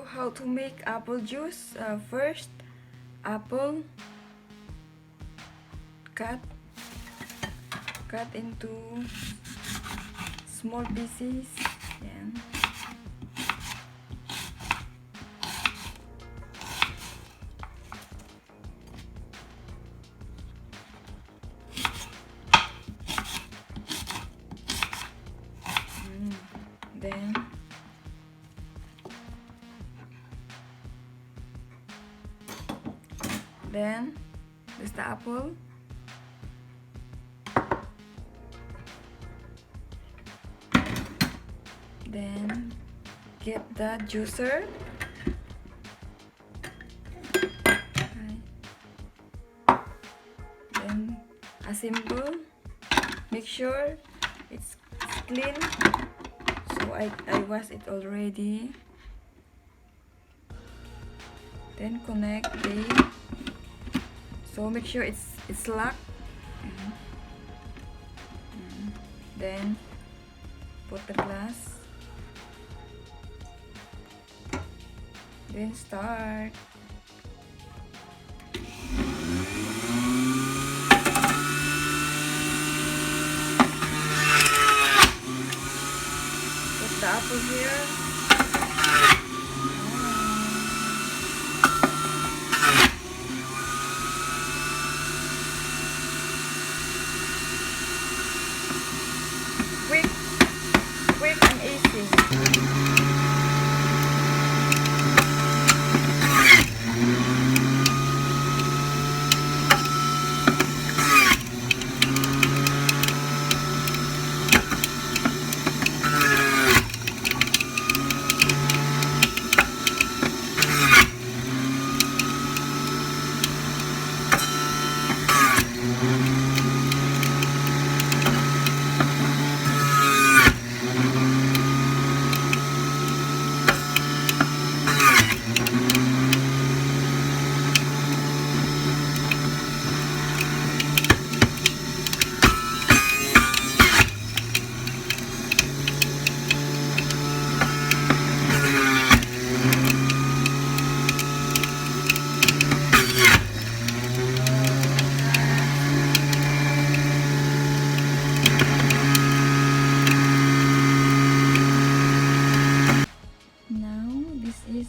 how to make apple juice. First, apple cut into small pieces. Yan. Then there's the apple. Then get the juicer. Then assemble. Make sure it's clean. So I washed it already. Then connect the. So make sure it's locked. Then put the glass. Then start. Put the apple here. Quick and easy.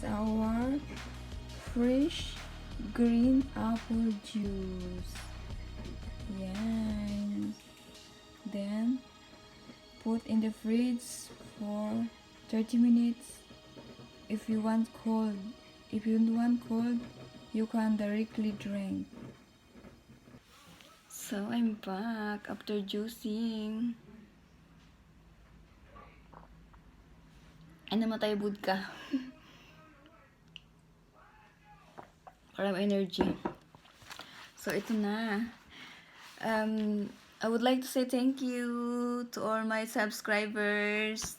Our fresh green apple juice. Yes. Then put in the fridge for 30 minutes. If you want cold, you can directly drink. So I'm back after juicing. Ay namatay bud ka. Parang energy. So ito na. I would like to say thank you to all my subscribers.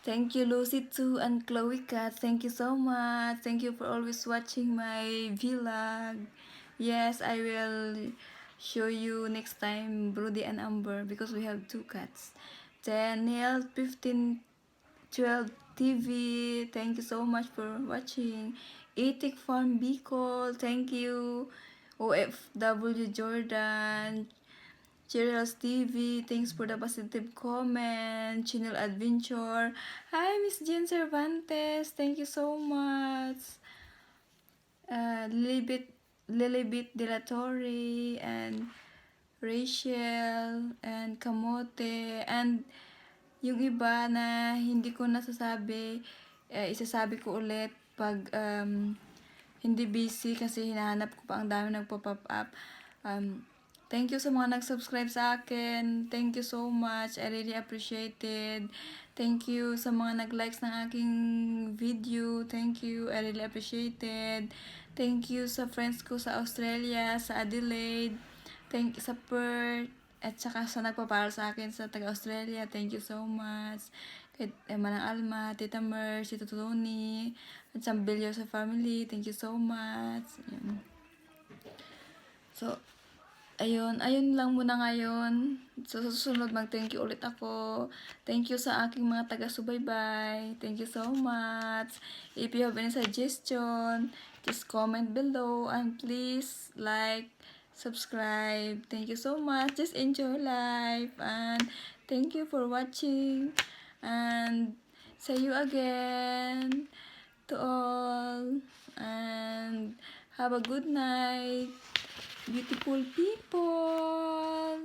Thank you Lucy too and Chloe Cat. Thank you so much. Thank you for always watching my vlog. Yes, I will show you next time Brody and Amber because we have 2 cats. Then Neil 1512 TV. Thank you so much for watching. Etik Farm Bicol. Thank you. OFW Jordan. Cheerios TV, thanks for the positive comment. Channel Adventure. Hi, Miss Jen Cervantes. Thank you so much. Lilibit De La Torre and Rachel and Kamote and yung iba na hindi ko nasasabi, isasabi ko ulit pag hindi busy kasi hinahanap ko pa, ang dami nagpo-pop up. Thank you sa mga nag-subscribe sa akin. Thank you so much. I really appreciate it. Thank you sa mga nag-likes ng aking video. Thank you. I really appreciate it. Thank you sa friends ko sa Australia, sa Adelaide. Thank you sa Perth. At saka sa nagpapaaral sa akin sa taga-Australia. Thank you so much. Kay Manang Alma, Tita Mer, si Tito Tony, at sa Bilyo sa family. Thank you so much. So, ayun lang muna ngayon. So, sa susunod, mag-thank you ulit ako. Thank you sa aking mga taga-subaybay. Thank you so much. If you have any suggestion, just comment below and please like, subscribe. Thank you so much. Just enjoy life and thank you for watching and see you again to all and have a good night, beautiful people.